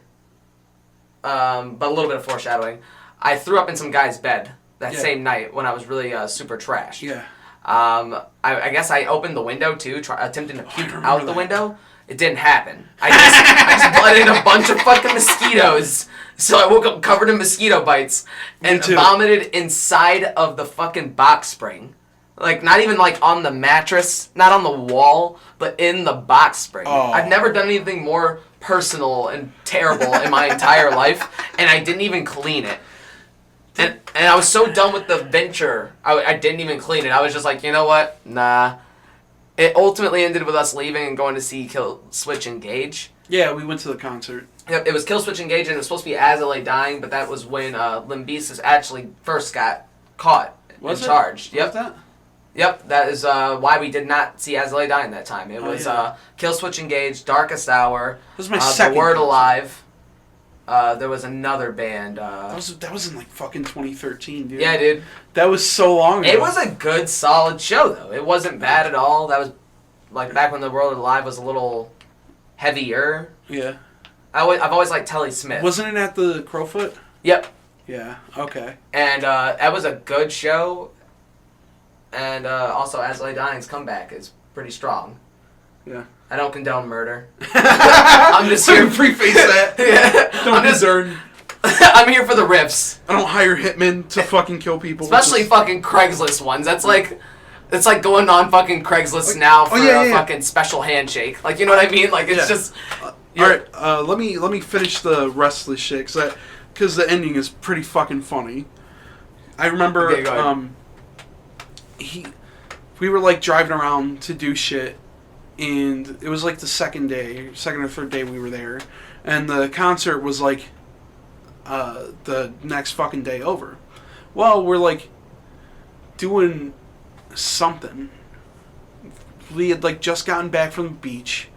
but a little bit of foreshadowing. I threw up in some guy's bed. That same night when I was really super trashed. Yeah. I guess I opened the window too, attempting to puke out the window. It didn't happen. I just blooded a bunch of fucking mosquitoes. So I woke up covered in mosquito bites and vomited inside of the fucking box spring. Like, not even like on the mattress, not on the wall, but in the box spring. Oh. I've never done anything more personal and terrible in my entire life, and I didn't even clean it. And I was so done with the venture, I didn't even clean it. I was just like, you know what? Nah. It ultimately ended with us leaving and going to see Kill Switch Engage. Yeah, we went to the concert. Yep, it was Kill Switch Engage, and it was supposed to be As I Lay Dying, but that was when Limbesis actually first got caught and charged. Yep. Was that? Yep, that is why we did not see As I Lay Dying that time. It was Kill Switch Engage, Darkest Hour, This was my second The Word concert. Alive. There was another band. That was in like fucking 2013, dude. Yeah, dude. That was so long ago. It was a good, solid show, though. It wasn't bad at all. That was like back when The World Alive was a little heavier. Yeah. I've always liked Telly Smith. Wasn't it at the Crowfoot? Yep. Yeah. Okay. And that was a good show. And also, As I Lay Dying's comeback is pretty strong. Yeah. I don't condone murder. I'm just here. Preface that. Yeah. Don't concern. I'm here for the riffs. I don't hire hitmen to fucking kill people. Especially fucking Craigslist ones. That's like... It's like going on fucking Craigslist now for a fucking special handshake. Like, you know what I mean? Like, it's just... Alright, let me finish the rest of this shit, because the ending is pretty fucking funny. I remember, Okay, go ahead. we were, like, driving around to do shit, and it was, like, the second or third day we were there, and the concert was, like, the next fucking day over. Well, we're, like, doing something. We had, like, just gotten back from the beach,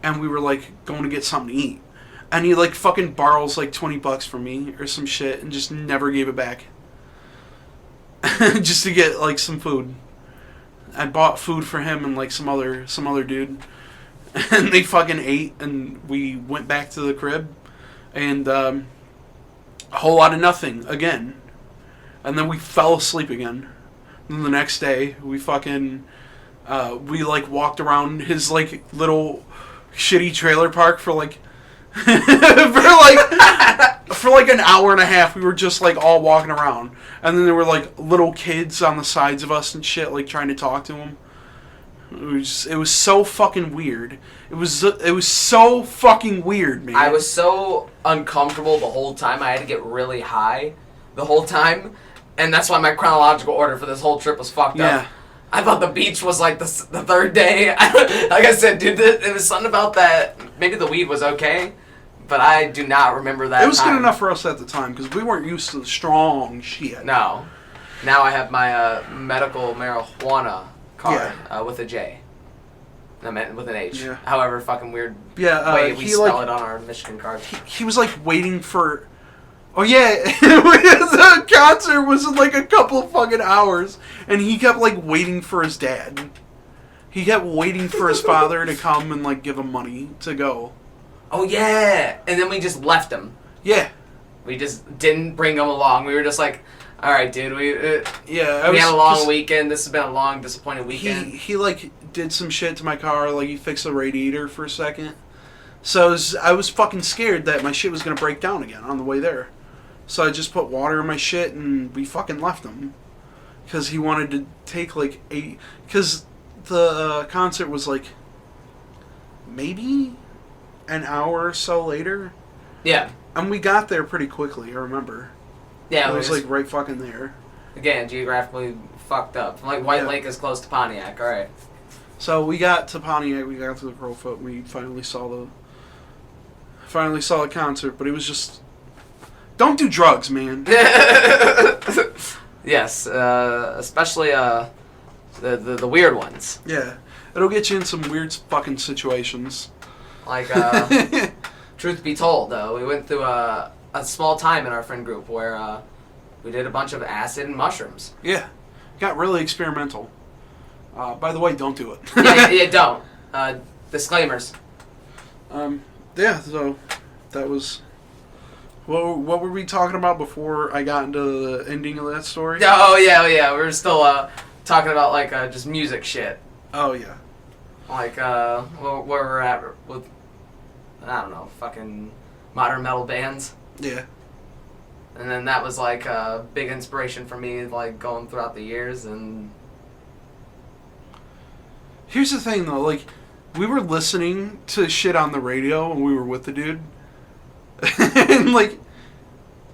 and we were, like, going to get something to eat. And he, like, fucking borrows, like, $20 from me or some shit and just never gave it back. Just to get, like, some food. I bought food for him and, like, some other dude. And they fucking ate, and we went back to the crib. And, a whole lot of nothing again. And then we fell asleep again. And the next day, we fucking... we, like, walked around his, like, little... shitty trailer park for like for like an hour and a half. We were just like all walking around, and then there were like little kids on the sides of us and shit, like trying to talk to them. It was so fucking weird. It was so fucking weird, man. I was so uncomfortable the whole time. I had to get really high the whole time, and that's why my chronological order for this whole trip was fucked up. I thought the beach was like the third day. Like I said, dude, it was something about that. Maybe the weed was okay, but I do not remember that. It was good enough for us at the time because we weren't used to the strong shit. No. Now I have my medical marijuana card with a J. I meant with an H. Yeah. However fucking weird way we spell it on our Michigan card. He was like waiting for... Oh yeah, the concert was in like a couple of fucking hours, and he kept like waiting for his dad. He kept waiting for his father to come and like give him money to go. Oh yeah, and then we just left him. Yeah. We just didn't bring him along. We were just like, all right, dude, we had a long weekend. This has been a long, disappointing weekend. He like did some shit to my car, like he fixed the radiator for a second. So I was fucking scared that my shit was gonna break down again on the way there. So I just put water in my shit and we fucking left him. Because he wanted to take like 8... Because the concert was like maybe an hour or so later. Yeah. And we got there pretty quickly, I remember. Yeah. It was like right fucking there. Again, geographically fucked up. Like White Lake is close to Pontiac, alright. So we got to Pontiac, we got to the Crowfoot, and we finally saw the concert, but it was just... Don't do drugs, man. Yes, especially the weird ones. Yeah, it'll get you in some weird fucking situations. Like, truth be told, though, we went through a small time in our friend group where we did a bunch of acid and mushrooms. Yeah, got really experimental. By the way, don't do it. yeah, don't. Disclaimers. Yeah, so that was... What were we talking about before I got into the ending of that story? Oh yeah. We were still talking about like just music shit. Oh yeah. Like where we're at with, I don't know, fucking modern metal bands. Yeah. And then that was like a big inspiration for me, like going throughout the years. And here's the thing though, like we were listening to shit on the radio when we were with the dude. And, like,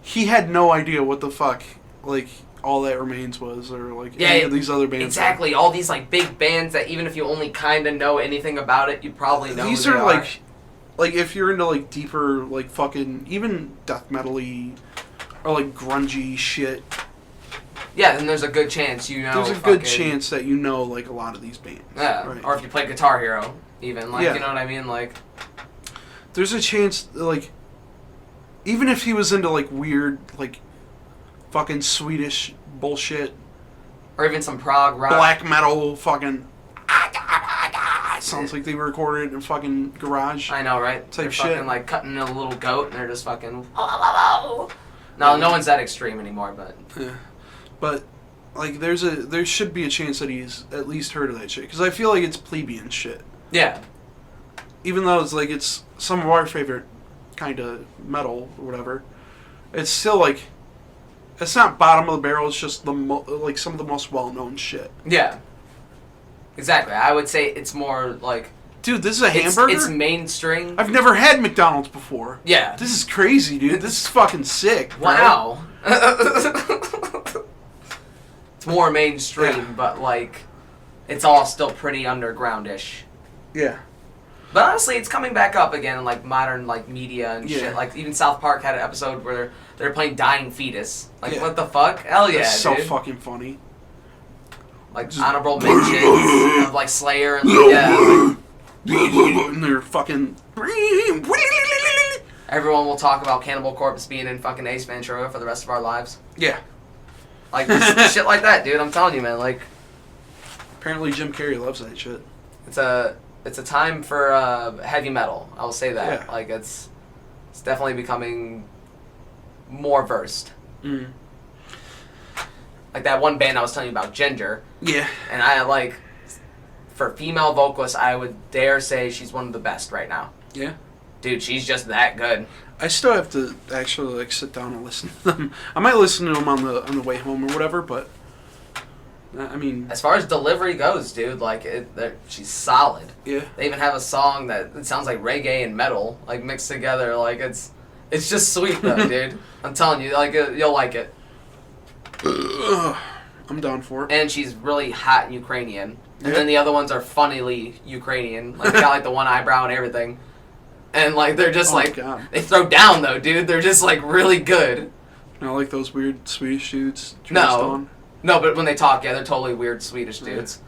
he had no idea what the fuck, like, All That Remains was, or, like, any of these other bands. Exactly. All these, like, big bands that even if you only kind of know anything about it, you probably know these who they are, like, if you're into, like, deeper, like, fucking, even death metal-y, or, like, grungy shit. Yeah, then there's a good chance you know. There's a good chance that you know, like, a lot of these bands. Yeah, right? or if you play Guitar Hero, even. Like, you know what I mean? Like, there's a chance, like, even if he was into, like, weird, like, fucking Swedish bullshit. Or even some prog rock. Black metal fucking... Sounds like they recorded in a fucking garage. I know, right? Type they're shit. Fucking, like, cutting a little goat, and they're just fucking... No one's that extreme anymore, but... Yeah. But, like, there should be a chance that he's at least heard of that shit. Because I feel like it's plebeian shit. Yeah. Even though it's, like, it's some of our favorite kind of metal or whatever, it's still, like... It's not bottom of the barrel, it's just like some of the most well-known shit. Yeah. Exactly. I would say it's more, like... Dude, this is a hamburger? It's mainstream. I've never had McDonald's before. Yeah. This is crazy, dude. This is fucking sick, bro. Wow. It's more mainstream, but, like, it's all still pretty underground-ish. Yeah. But honestly, it's coming back up again in, like, modern, like, media and shit. Like, even South Park had an episode where they're playing Dying Fetus. Like, what the fuck? Hell yeah, That's so dude. fucking funny. Like, honorable mentions of, like, Slayer and, like, And they're fucking... Everyone will talk about Cannibal Corpse being in fucking Ace Ventura for the rest of our lives. Yeah. Like, just shit like that, dude. I'm telling you, man. Like, apparently Jim Carrey loves that shit. It's a time for heavy metal. I will say that. Yeah. Like, it's definitely becoming more versed. Mm. Like that one band I was telling you about, Ginger. Yeah. And I, like, for female vocalists, I would dare say she's one of the best right now. Yeah. Dude, she's just that good. I still have to actually, like, sit down and listen to them. I might listen to them on the way home or whatever, but I mean, as far as delivery goes, dude, like, she's solid. Yeah. They even have a song that it sounds like reggae and metal, like, mixed together. Like, it's just sweet, though, dude. I'm telling you, like, you'll like it. I'm down for it. And she's really hot and Ukrainian. And then the other ones are funnily Ukrainian. Like, they got, like, the one eyebrow and everything. And, like, they're just, they throw down, though, dude. They're just, like, really good. Not like those weird Swedish dudes. No, but when they talk, yeah, they're totally weird Swedish dudes.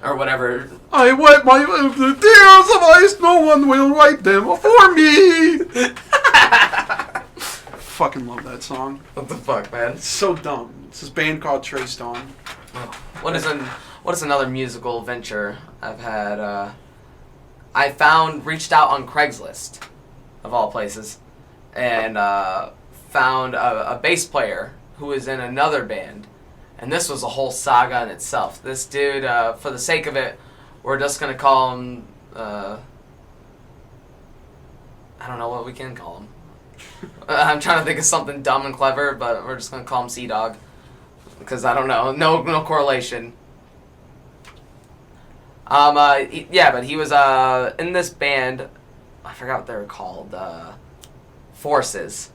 Or whatever. I wipe my the tears of ice, no one will wipe them for me. Fucking love that song. What the fuck, man? It's so dumb. It's this band called Trace Dawn. What is another musical venture I've had? I reached out on Craigslist, of all places, and found a bass player who was in another band. And this was a whole saga in itself. This dude, for the sake of it, we're just going to call him, I don't know what we can call him. I'm trying to think of something dumb and clever, but we're just going to call him Sea-Dog. Because I don't know. No correlation. Yeah, but he was in this band. I forgot what they were called. Forces.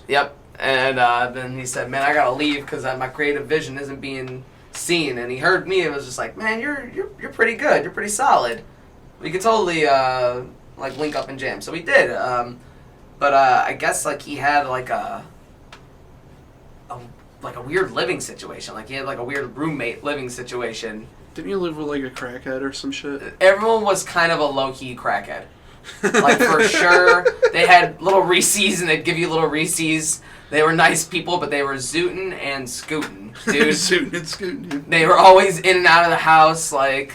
Yep. And then he said, "Man, I gotta leave because my creative vision isn't being seen." And he heard me and was just like, "Man, you're pretty good. You're pretty solid. We could totally like link up and jam." So we did. But I guess like he had like a weird living situation. Like he had like a weird roommate living situation. Didn't you live with like a crackhead or some shit? Everyone was kind of a low-key crackhead. Like, for sure. They had little Reese's, and they'd give you little Reese's. They were nice people, but they were zootin' and scootin', dude. Zootin' and scootin'. They were always in and out of the house, like...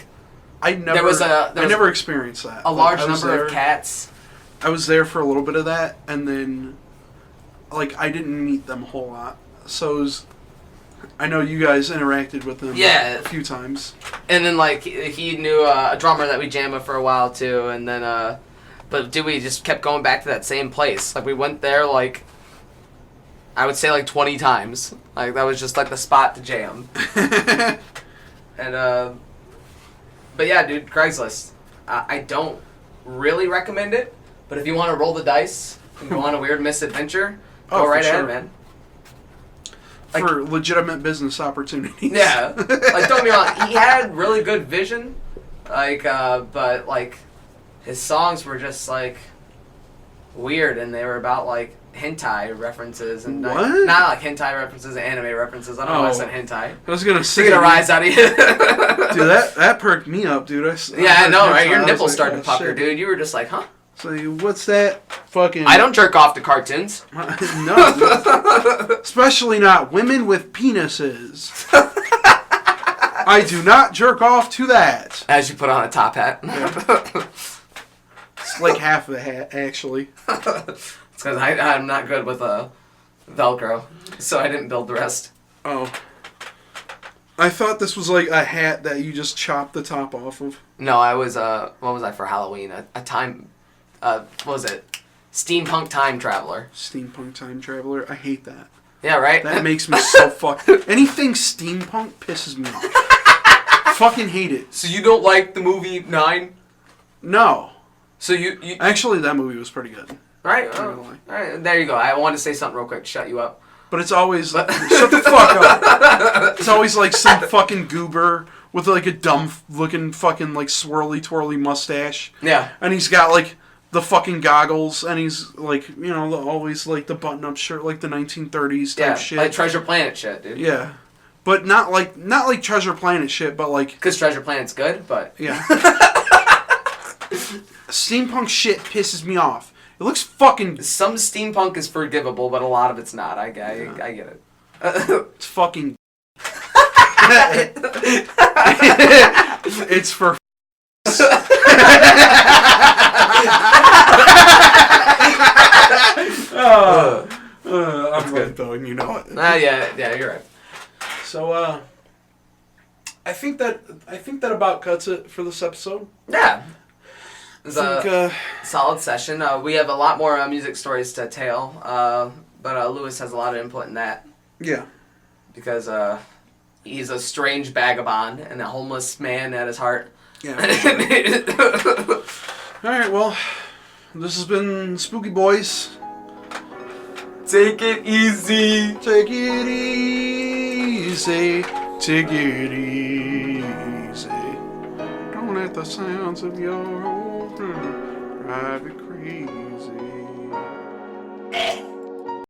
I never experienced that. A large number of cats. I was there for a little bit of that, and then, like, I didn't meet them a whole lot. So it was... I know you guys interacted with them a few times. And then, like, he knew a drummer that we jammed with for a while, too. And then, but, dude, we just kept going back to that same place. Like, we went there, like, I would say, like, 20 times. Like, that was just, like, the spot to jam. And, but, yeah, dude, Craigslist. I don't really recommend it, but if you want to roll the dice and go on a weird misadventure, go right ahead, man. For legitimate business opportunities. Yeah. Like, don't get me wrong, he had really good vision, like, but, like, his songs were just, like, weird, and they were about, like, hentai references. And what? Not like hentai references, anime references. I don't know why I said hentai. I was going to say. To get a rise out of you. Dude, that perked me up, dude. I know, right? Your nipples started to pucker, dude. You were just like, huh? So what's that fucking... I don't jerk off to cartoons. No, dude. Especially not women with penises. I do not jerk off to that. As you put on a top hat. Yeah. It's like half of the hat, actually. It's because I'm not good with Velcro, so I didn't build the rest. Oh. I thought this was like a hat that you just chop the top off of. No, I was, what was I for Halloween? A time... what was it? Steampunk Time Traveler. Steampunk Time Traveler. I hate that. Yeah, right? That makes me so anything steampunk pisses me off. Fucking hate it. So you don't like the movie 9? No. So you... Actually, that movie was pretty good. Right? Alright, there you go. I wanted to say something real quick to shut you up. But it's always... shut the fuck up. It's always like some fucking goober with like a dumb-looking fucking like swirly-twirly mustache. Yeah. And he's got like... the fucking goggles, and he's like, you know, always like the button-up shirt, like the 1930s type shit. Like Treasure Planet shit, dude. Yeah, but not like Treasure Planet shit, but like because Treasure Planet's good, but yeah. Steampunk shit pisses me off. It looks fucking. Some steampunk is forgivable, but a lot of it's not. I get it. It's fucking. It's for. I'm right though, and you know it. Yeah, you're right. So, I think that about cuts it for this episode. Yeah, it was a solid session. We have a lot more music stories to tell, but Lewis has a lot of input in that. Yeah, because he's a strange vagabond and a homeless man at his heart. Yeah. All right, well, this has been Spooki Boiz. Take it easy. Take it easy. Take it easy. Don't let the sounds of your own drive you crazy.